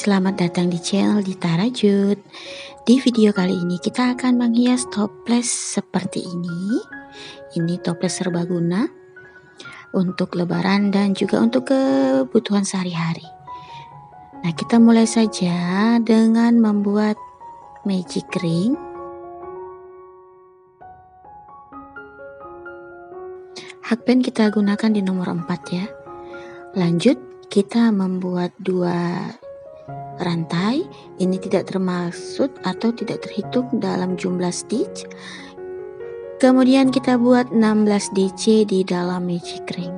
selamat datang di channel Dita Rajut. Di video kali ini kita akan menghias toples seperti ini. Ini toples serbaguna untuk lebaran dan juga untuk kebutuhan sehari-hari. Nah, kita mulai saja dengan membuat magic ring. Hakband kita gunakan di nomor 4 ya. Lanjut kita membuat 2 rantai. Ini tidak termaksud atau tidak terhitung dalam jumlah stitch. Kemudian kita buat 16 DC di dalam magic ring.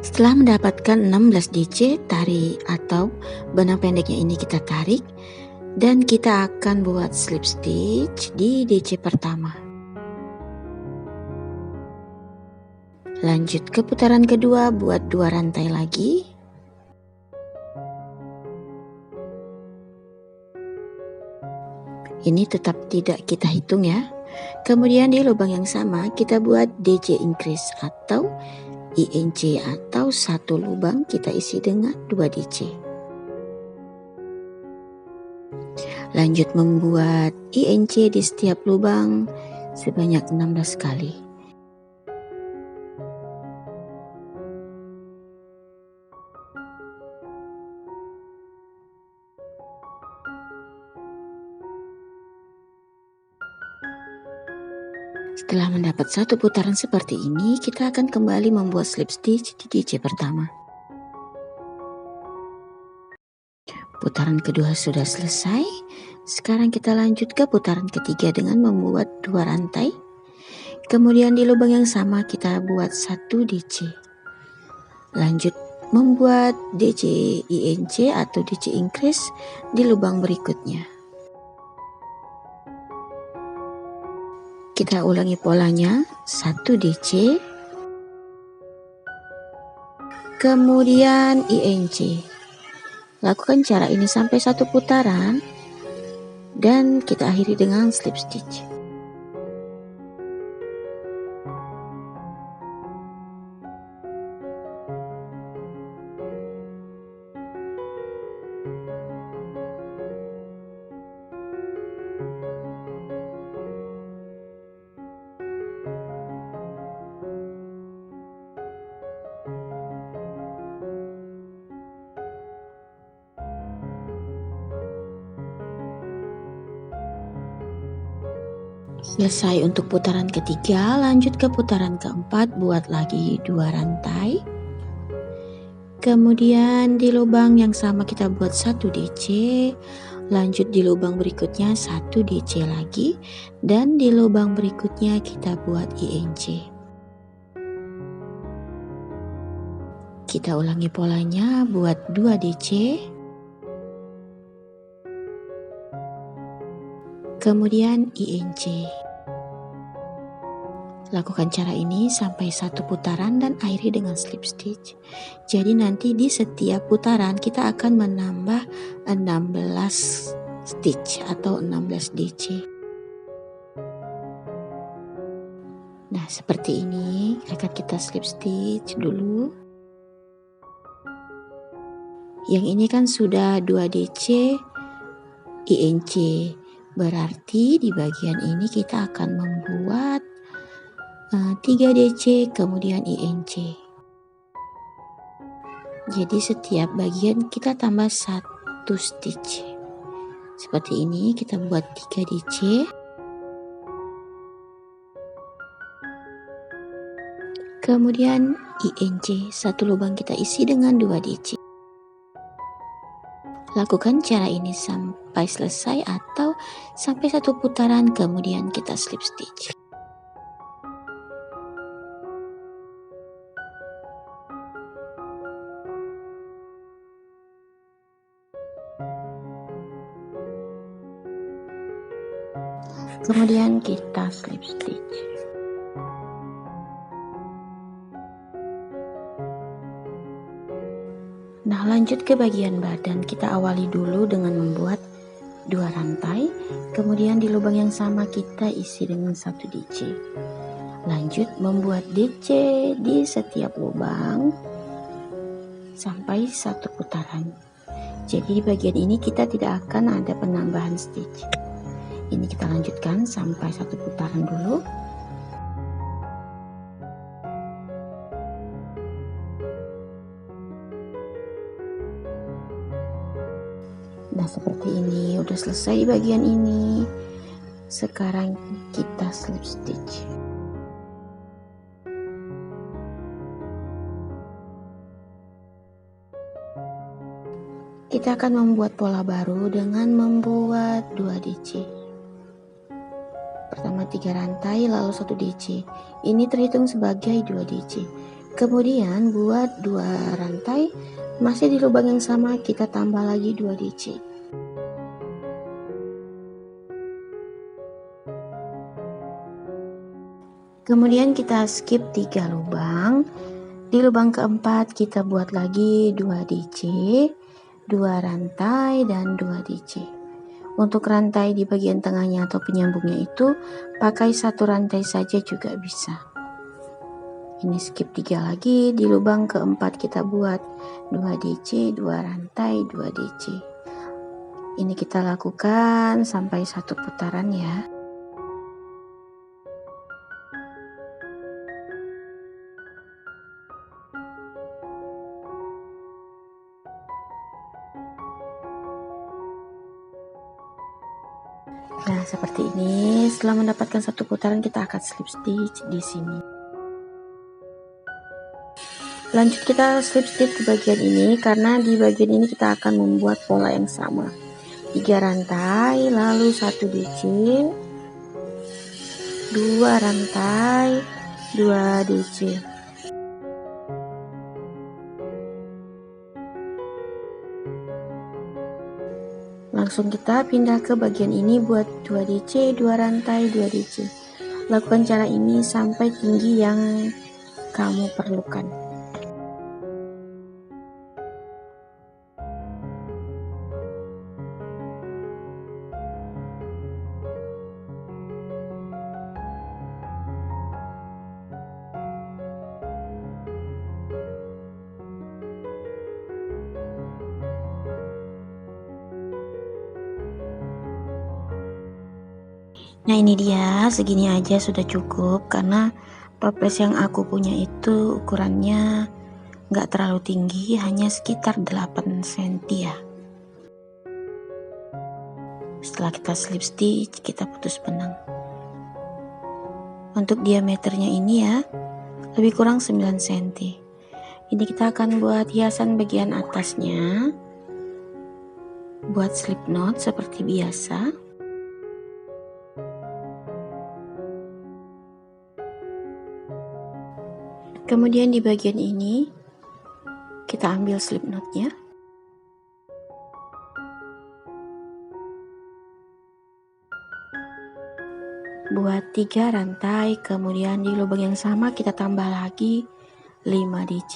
Setelah mendapatkan 16 DC, tari atau benang pendeknya ini kita tarik dan kita akan buat slip stitch di DC pertama. Lanjut ke putaran kedua, buat 2 rantai lagi. Ini tetap tidak kita hitung ya. Kemudian di lubang yang sama kita buat DC increase atau INC atau satu lubang kita isi dengan 2 DC. Lanjut membuat INC di setiap lubang sebanyak 16 kali. Setelah mendapat satu putaran seperti ini, kita akan kembali membuat slip stitch di DC pertama. Putaran kedua sudah selesai. Sekarang kita lanjut ke putaran ketiga dengan membuat 2 rantai. Kemudian di lubang yang sama kita buat 1 DC. Lanjut membuat DC INC atau DC increase di lubang berikutnya. Kita ulangi polanya, 1 DC, kemudian INC. Lakukan cara ini sampai 1 putaran dan kita akhiri dengan slip stitch. Selesai untuk putaran ketiga, lanjut ke putaran keempat, buat lagi 2 rantai. Kemudian di lubang yang sama kita buat 1 DC, lanjut di lubang berikutnya 1 DC lagi, dan di lubang berikutnya kita buat INC. Kita ulangi polanya, buat 2 DC, kemudian INC. Lakukan cara ini sampai 1 putaran dan akhiri dengan slip stitch. Jadi nanti di setiap putaran kita akan menambah 16 stitch atau 16 DC. Nah, seperti ini akan kita slip stitch dulu. Yang ini kan sudah 2 DC INC. Berarti di bagian ini kita akan membuat 3 DC kemudian INC. Jadi setiap bagian kita tambah 1 stitch. Seperti ini kita buat 3 DC. Kemudian INC, satu lubang kita isi dengan 2 DC. Lakukan cara ini sampai selesai atau sampai 1 putaran kemudian kita slip stitch. Kemudian kita slip stitch. Nah, lanjut ke bagian badan. Kita awali dulu dengan membuat 2 rantai, kemudian di lubang yang sama kita isi dengan 1 DC. Lanjut membuat DC di setiap lubang sampai 1 putaran. Jadi di bagian ini kita tidak akan ada penambahan stitch. Ini kita lanjutkan sampai 1 putaran dulu. Nah, seperti ini udah selesai di bagian ini. Sekarang kita slip stitch. Kita akan membuat pola baru dengan membuat 2 DC. Pertama 3 rantai lalu 1 DC. Ini terhitung sebagai 2 DC. Kemudian buat 2 rantai, masih di lubang yang sama kita tambah lagi 2 DC. Kemudian kita skip 3 lubang. Di lubang keempat kita buat lagi 2 DC, 2 rantai dan 2 DC. Untuk rantai di bagian tengahnya atau penyambungnya itu pakai 1 rantai saja juga bisa. Ini skip 3 lagi, di lubang keempat kita buat 2 DC, 2 rantai, 2 DC. Ini kita lakukan sampai 1 putaran ya. Nah, seperti ini. Setelah mendapatkan 1 putaran kita akan slip stitch di sini. Lanjut kita slip stitch di bagian ini karena di bagian ini kita akan membuat pola yang sama. 3 rantai lalu 1 DC, 2 rantai, 2 DC. Langsung kita pindah ke bagian ini buat 2 DC, 2 rantai, 2 DC. Lakukan cara ini sampai tinggi yang kamu perlukan. Nah, ini dia, segini aja sudah cukup karena toples yang aku punya itu ukurannya nggak terlalu tinggi, hanya sekitar 8 cm ya. Setelah kita slip stitch, kita putus benang. Untuk diameternya ini ya, lebih kurang 9 cm. Ini kita akan buat hiasan bagian atasnya. Buat slip knot seperti biasa. Kemudian di bagian ini kita ambil slip knotnya. Buat 3 rantai, kemudian di lubang yang sama kita tambah lagi 5 DC.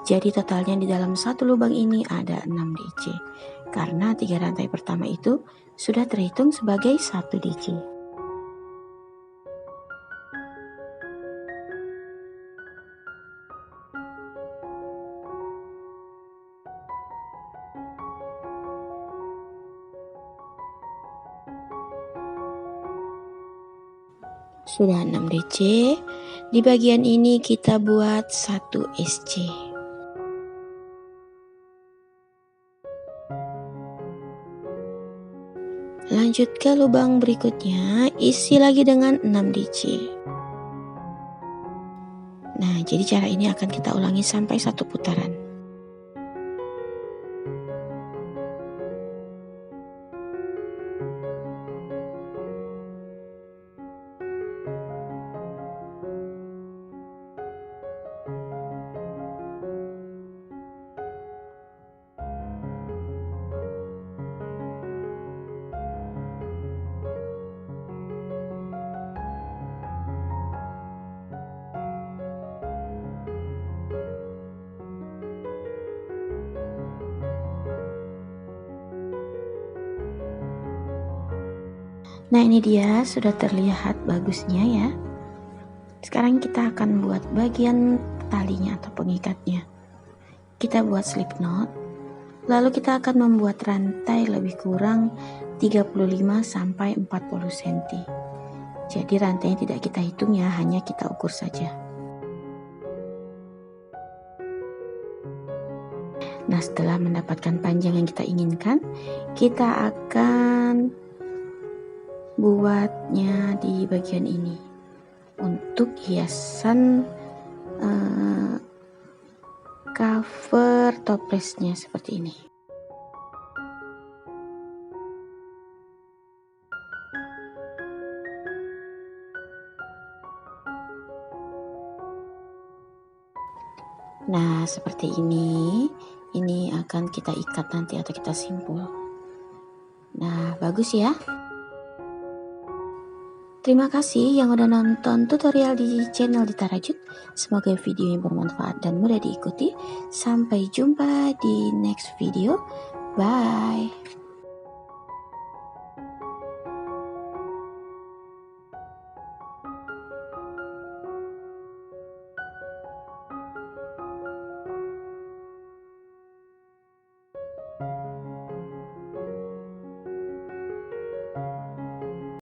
Jadi totalnya di dalam satu lubang ini ada 6 DC. Karena 3 rantai pertama itu sudah terhitung sebagai 1 DC. Sudah 6 DC. Di bagian ini kita buat 1 SC. Lanjut ke lubang berikutnya, isi lagi dengan 6 DC. Nah, jadi cara ini akan kita ulangi sampai 1 putaran. Nah, ini dia sudah terlihat bagusnya ya. Sekarang kita akan buat bagian talinya atau pengikatnya. Kita buat slip knot, lalu kita akan membuat rantai lebih kurang 35 sampai 40 cm. Jadi rantainya tidak kita hitung ya, hanya kita ukur saja. Nah, setelah mendapatkan panjang yang kita inginkan, kita akan buatnya di bagian ini untuk hiasan cover toplesnya seperti ini. Nah, seperti ini akan kita ikat nanti atau kita simpul. Nah, bagus ya. Terima kasih yang udah nonton tutorial di channel Dita Rajut. Semoga video ini bermanfaat dan mudah diikuti. Sampai jumpa di next video. Bye.